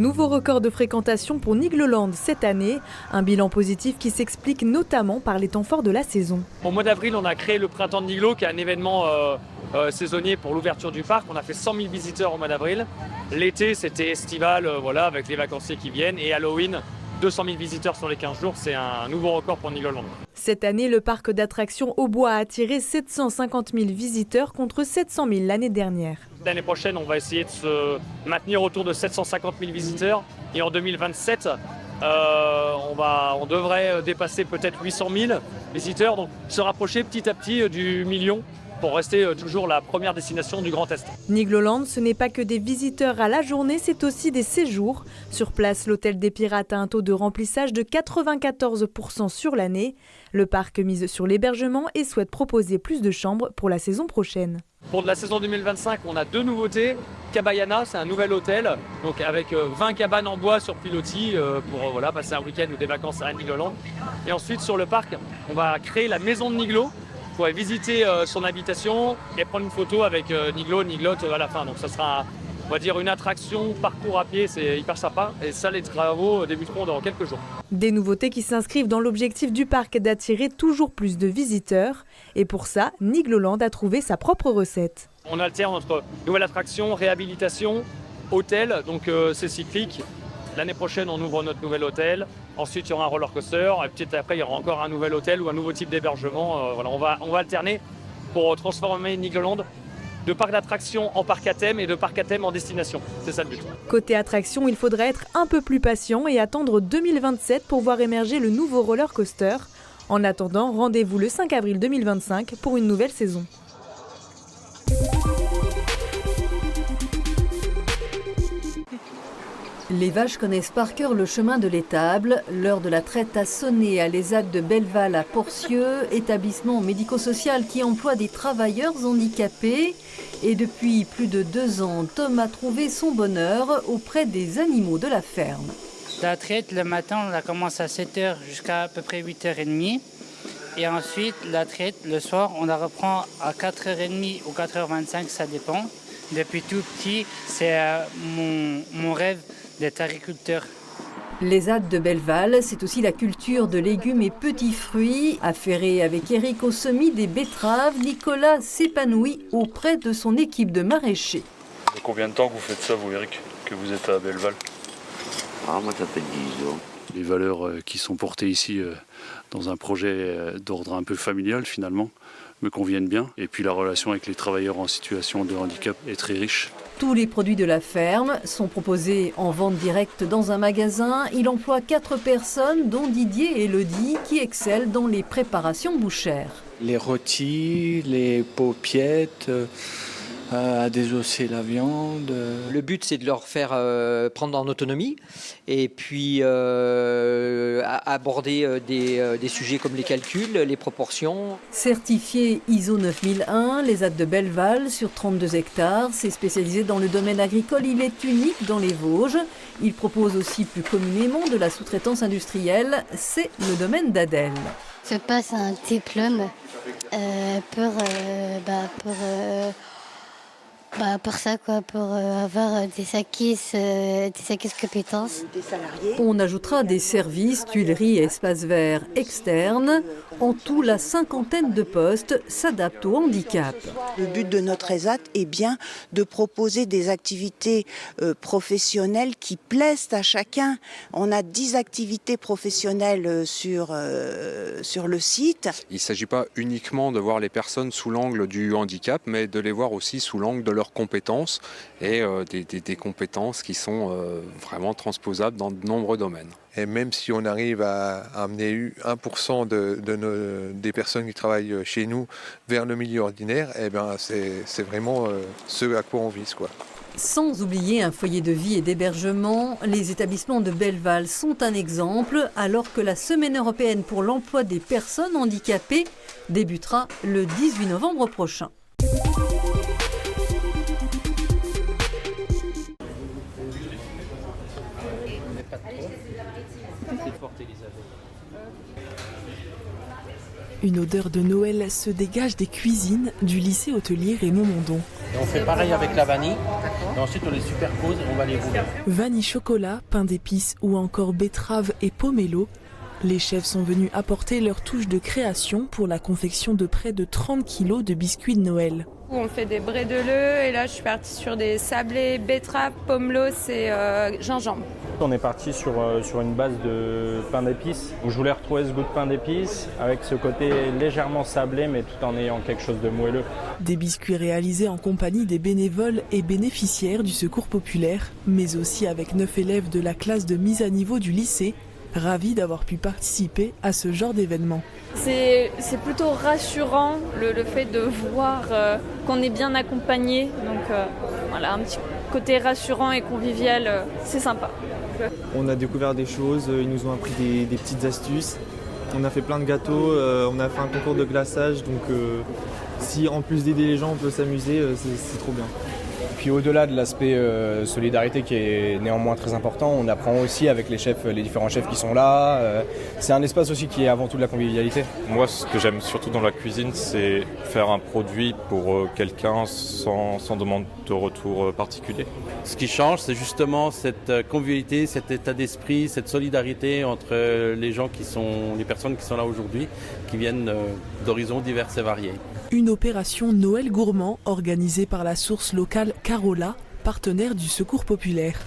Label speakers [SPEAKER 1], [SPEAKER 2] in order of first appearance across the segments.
[SPEAKER 1] Nouveau record de fréquentation pour Nigloland cette année, un bilan positif qui s'explique notamment par les temps forts de la saison.
[SPEAKER 2] Au mois d'avril, on a créé le Printemps de Niglo, qui est un événement saisonnier pour l'ouverture du parc. On a fait 100 000 visiteurs au mois d'avril. L'été, c'était estival, avec les vacanciers qui viennent. Et Halloween, 200 000 visiteurs sur les 15 jours, c'est un nouveau record pour Nigloland.
[SPEAKER 1] Cette année, le parc d'attractions au bois a attiré 750 000 visiteurs contre 700 000 l'année dernière.
[SPEAKER 2] L'année prochaine, on va essayer de se maintenir autour de 750 000 visiteurs. Et en 2027, on devrait dépasser peut-être 800 000 visiteurs. Donc se rapprocher petit à petit du million pour rester toujours la première destination du Grand Est.
[SPEAKER 1] Nigloland, ce n'est pas que des visiteurs à la journée, c'est aussi des séjours. Sur place, l'hôtel des Pirates a un taux de remplissage de 94% sur l'année. Le parc mise sur l'hébergement et souhaite proposer plus de chambres pour la saison prochaine.
[SPEAKER 2] Pour la saison 2025, on a 2 nouveautés. Cabana, c'est un nouvel hôtel, donc avec 20 cabanes en bois sur pilotis pour passer un week-end ou des vacances à Nigloland. Et ensuite, sur le parc, on va créer la maison de Niglo. Vous pourrez visiter son habitation et prendre une photo avec Niglotte à la fin. Donc ça sera, on va dire, une attraction, parcours à pied, c'est hyper sympa. Et ça, les travaux débuteront dans quelques jours.
[SPEAKER 1] Des nouveautés qui s'inscrivent dans l'objectif du parc d'attirer toujours plus de visiteurs. Et pour ça, Nigloland a trouvé sa propre recette.
[SPEAKER 2] On alterne entre nouvelle attraction, réhabilitation, hôtel, donc c'est cyclique. L'année prochaine, on ouvre notre nouvel hôtel. Ensuite, il y aura un roller coaster. Et peut-être après, il y aura encore un nouvel hôtel ou un nouveau type d'hébergement. On va alterner pour transformer Nigloland de parc d'attractions en parc à thème et de parc à thème en destination. C'est ça le but.
[SPEAKER 1] Côté attraction, il faudra être un peu plus patient et attendre 2027 pour voir émerger le nouveau roller coaster. En attendant, rendez-vous le 5 avril 2025 pour une nouvelle saison. Les vaches connaissent par cœur le chemin de l'étable. L'heure de la traite a sonné à l'EHPAD de Belleval à Porcieux, établissement médico-social qui emploie des travailleurs handicapés. Et depuis plus de 2 ans, Tom a trouvé son bonheur auprès des animaux de la ferme.
[SPEAKER 3] La traite, le matin, on la commence à 7h jusqu'à peu près 8h30. Et ensuite, la traite, le soir, on la reprend à 4h30 ou 4h25, ça dépend. Depuis tout petit, c'est mon rêve d'être agriculteur.
[SPEAKER 1] L'EHPAD de Belleval, c'est aussi la culture de légumes et petits fruits. Affairé avec Eric au semis des betteraves, Nicolas s'épanouit auprès de son équipe de maraîchers.
[SPEAKER 4] Ça fait combien de temps que vous faites ça, vous, Eric, que vous êtes à Belleval?
[SPEAKER 5] Moi, ça fait 10 ans.
[SPEAKER 4] Les valeurs qui sont portées ici dans un projet d'ordre un peu familial, finalement, me conviennent bien. Et puis la relation avec les travailleurs en situation de handicap est très riche.
[SPEAKER 1] Tous les produits de la ferme sont proposés en vente directe dans un magasin. Il emploie 4 personnes, dont Didier et Elodie, qui excellent dans les préparations bouchères.
[SPEAKER 6] Les rôtis, les paupiettes, à désosser la viande.
[SPEAKER 7] Le but, c'est de leur faire prendre en autonomie et puis aborder des sujets comme les calculs, les proportions.
[SPEAKER 1] Certifié ISO 9001, l'EHPAD de Belleval, sur 32 hectares, c'est spécialisé dans le domaine agricole. Il est unique dans les Vosges. Il propose aussi plus communément de la sous-traitance industrielle. C'est le domaine d'Adèle.
[SPEAKER 8] Je passe un diplôme pour ça, pour avoir des acquises compétences.
[SPEAKER 1] On ajoutera des services, tuileries et espaces verts externes. En tout, la 50aine de postes s'adaptent au handicap.
[SPEAKER 9] Le but de notre EHPAD est bien de proposer des activités professionnelles qui plaisent à chacun. On a 10 activités professionnelles sur le site.
[SPEAKER 10] Il ne s'agit pas uniquement de voir les personnes sous l'angle du handicap, mais de les voir aussi sous l'angle de leurs compétences et des compétences qui sont vraiment transposables dans de nombreux domaines.
[SPEAKER 11] Et même si on arrive à amener 1% des personnes qui travaillent chez nous vers le milieu ordinaire, c'est vraiment ce à quoi on vise, quoi.
[SPEAKER 1] Sans oublier un foyer de vie et d'hébergement, les établissements de Belleval sont un exemple, alors que la Semaine européenne pour l'emploi des personnes handicapées débutera le 18 novembre prochain.
[SPEAKER 12] Une odeur de Noël se dégage des cuisines du lycée hôtelier Raymond Mondon. Et on fait pareil avec la vanille. Et ensuite, on les superpose et on va les rouler.
[SPEAKER 13] Vanille chocolat, pain d'épices ou encore betterave et pomelo. Les chefs sont venus apporter leur touche de création pour la confection de près de 30 kilos de biscuits de Noël.
[SPEAKER 14] On fait des brédeleux et là je suis partie sur des sablés, betterave, pomelos et gingembre.
[SPEAKER 15] On est parti sur une base de pain d'épices. Je voulais retrouver ce goût de pain d'épices avec ce côté légèrement sablé mais tout en ayant quelque chose de moelleux.
[SPEAKER 13] Des biscuits réalisés en compagnie des bénévoles et bénéficiaires du Secours populaire, mais aussi avec 9 élèves de la classe de mise à niveau du lycée. Ravis d'avoir pu participer à ce genre d'événement.
[SPEAKER 14] C'est plutôt rassurant le fait de voir qu'on est bien accompagné. Donc voilà, un petit côté rassurant et convivial, c'est sympa.
[SPEAKER 16] On a découvert des choses, ils nous ont appris des petites astuces. On a fait plein de gâteaux, on a fait un concours de glaçage. Donc si en plus d'aider les gens on peut s'amuser, c'est trop bien.
[SPEAKER 17] Puis au-delà de l'aspect solidarité qui est néanmoins très important, on apprend aussi avec les chefs, les différents chefs qui sont là. C'est un espace aussi qui est avant tout de la convivialité.
[SPEAKER 18] Moi, ce que j'aime surtout dans la cuisine, c'est faire un produit pour quelqu'un sans demande de retour particulier.
[SPEAKER 12] Ce qui change, c'est justement cette convivialité, cet état d'esprit, cette solidarité entre les personnes qui sont là aujourd'hui, qui viennent d'horizons divers et variés.
[SPEAKER 13] Une opération Noël gourmand organisée par la source locale Carola, partenaire du Secours populaire.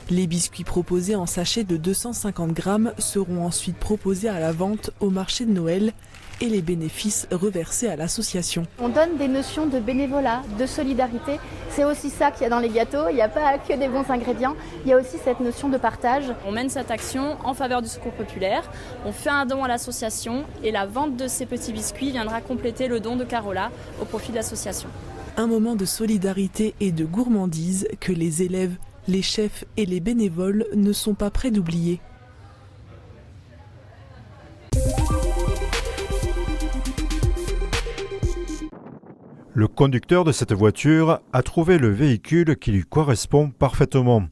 [SPEAKER 13] Les biscuits proposés en sachet de 250 grammes seront ensuite proposés à la vente au marché de Noël et les bénéfices reversés à l'association.
[SPEAKER 19] On donne des notions de bénévolat, de solidarité. C'est aussi ça qu'il y a dans les gâteaux. Il n'y a pas que des bons ingrédients, il y a aussi cette notion de partage.
[SPEAKER 20] On mène cette action en faveur du Secours populaire. On fait un don à l'association et la vente de ces petits biscuits viendra compléter le don de Carola au profit de l'association.
[SPEAKER 13] Un moment de solidarité et de gourmandise que les élèves, les chefs et les bénévoles ne sont pas prêts d'oublier.
[SPEAKER 21] Le conducteur de cette voiture a trouvé le véhicule qui lui correspond parfaitement.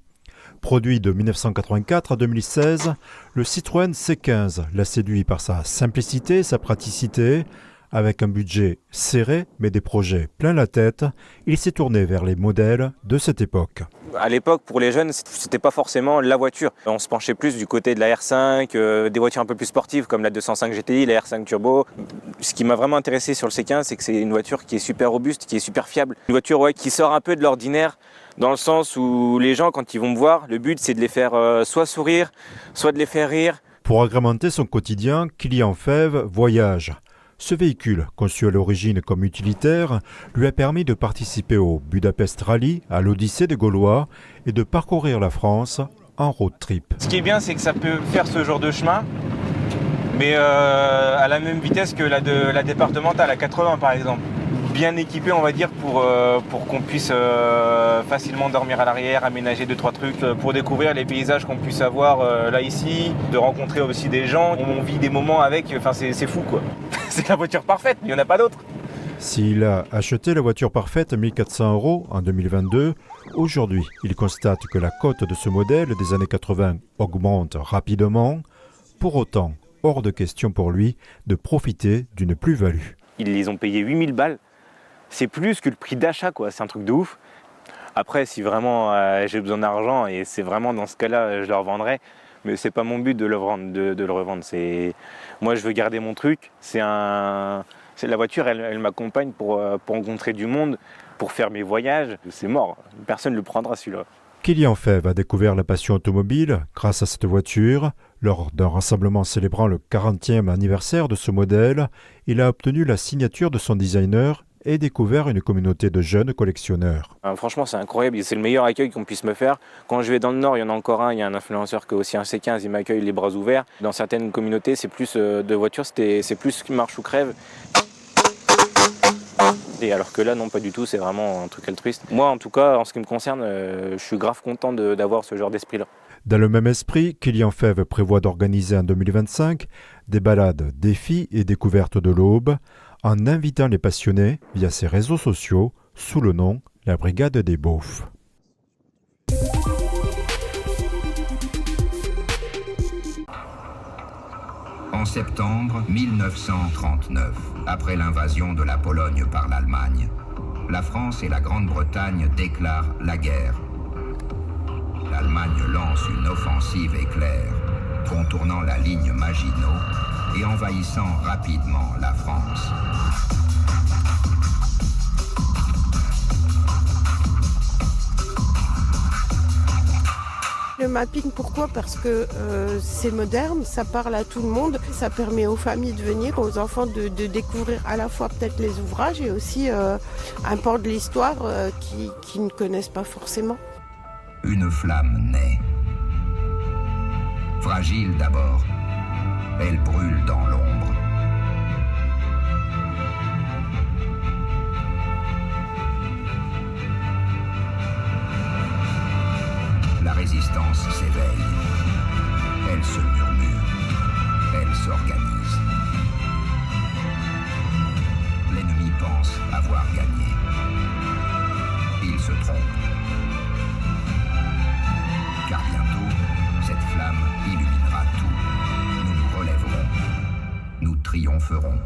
[SPEAKER 21] Produit de 1984 à 2016, le Citroën C15 l'a séduit par sa simplicité et sa praticité. Avec un budget serré mais des projets plein la tête, il s'est tourné vers les modèles de cette époque.
[SPEAKER 22] À l'époque, pour les jeunes, c'était pas forcément la voiture. On se penchait plus du côté de la R5, des voitures un peu plus sportives comme la 205 GTI, la R5 Turbo. Ce qui m'a vraiment intéressé sur le C15, c'est que c'est une voiture qui est super robuste, qui est super fiable. Une voiture qui sort un peu de l'ordinaire, dans le sens où les gens, quand ils vont me voir, le but c'est de les faire soit sourire, soit de les faire rire.
[SPEAKER 21] Pour agrémenter son quotidien, Kylian Fèvre voyage. Ce véhicule, conçu à l'origine comme utilitaire, lui a permis de participer au Budapest Rally, à l'Odyssée des Gaulois et de parcourir la France en road trip.
[SPEAKER 22] Ce qui est bien, c'est que ça peut faire ce genre de chemin, mais à la même vitesse que la départementale, à 80 par exemple. Bien équipé, on va dire, pour qu'on puisse facilement dormir à l'arrière, aménager 2-3 trucs, pour découvrir les paysages qu'on puisse avoir là ici, de rencontrer aussi des gens. On vit des moments avec, enfin c'est fou quoi. C'est la voiture parfaite, il n'y en a pas d'autre.
[SPEAKER 21] S'il a acheté la voiture parfaite à 1 400 € en 2022, aujourd'hui, il constate que la cote de ce modèle des années 80 augmente rapidement. Pour autant, hors de question pour lui de profiter d'une plus-value.
[SPEAKER 22] Ils les ont payés 8000 balles. C'est plus que le prix d'achat, quoi. C'est un truc de ouf. Après, si vraiment j'ai besoin d'argent, et c'est vraiment dans ce cas-là, je le revendrai. Mais c'est pas mon but de le revendre. Moi, je veux garder mon truc. La voiture, elle m'accompagne pour rencontrer du monde, pour faire mes voyages. C'est mort. Personne ne le prendra, celui-là.
[SPEAKER 21] Kylian Fèvre a découvert la passion automobile grâce à cette voiture. Lors d'un rassemblement célébrant le 40e anniversaire de ce modèle, il a obtenu la signature de son designer et découvert une communauté de jeunes collectionneurs.
[SPEAKER 22] Franchement, c'est incroyable. C'est le meilleur accueil qu'on puisse me faire. Quand je vais dans le Nord, il y en a encore un. Il y a un influenceur qui a aussi un C15. Il m'accueille les bras ouverts. Dans certaines communautés, c'est plus de voitures, c'est plus marche ou crève. Et alors que là, non, pas du tout. C'est vraiment un truc altruiste. Moi, en tout cas, en ce qui me concerne, je suis grave content d'avoir ce genre d'esprit-là.
[SPEAKER 21] Dans le même esprit, Kylian Fèvre prévoit d'organiser en 2025 des balades, défis et découvertes de l'Aube, en invitant les passionnés via ses réseaux sociaux sous le nom La Brigade des Beaufs.
[SPEAKER 23] En septembre 1939, après l'invasion de la Pologne par l'Allemagne,
[SPEAKER 2] la France et la Grande-Bretagne déclarent la guerre. L'Allemagne lance une offensive éclair, contournant la ligne Maginot et envahissant rapidement la France.
[SPEAKER 3] Le mapping, pourquoi? Parce que c'est moderne, ça parle à tout le monde, ça permet aux familles de venir, aux enfants de découvrir à la fois peut-être les ouvrages et aussi un pan de l'histoire qu'ils ne connaissent pas forcément.
[SPEAKER 2] Une flamme naît. Fragile d'abord, elle brûle dans l'ombre. La résistance s'éveille, elle se murmure, elle s'organise. L'ennemi pense avoir gagné. Il se trompe. Car bientôt, cette flamme illuminera tout. Nous nous relèverons, nous triompherons.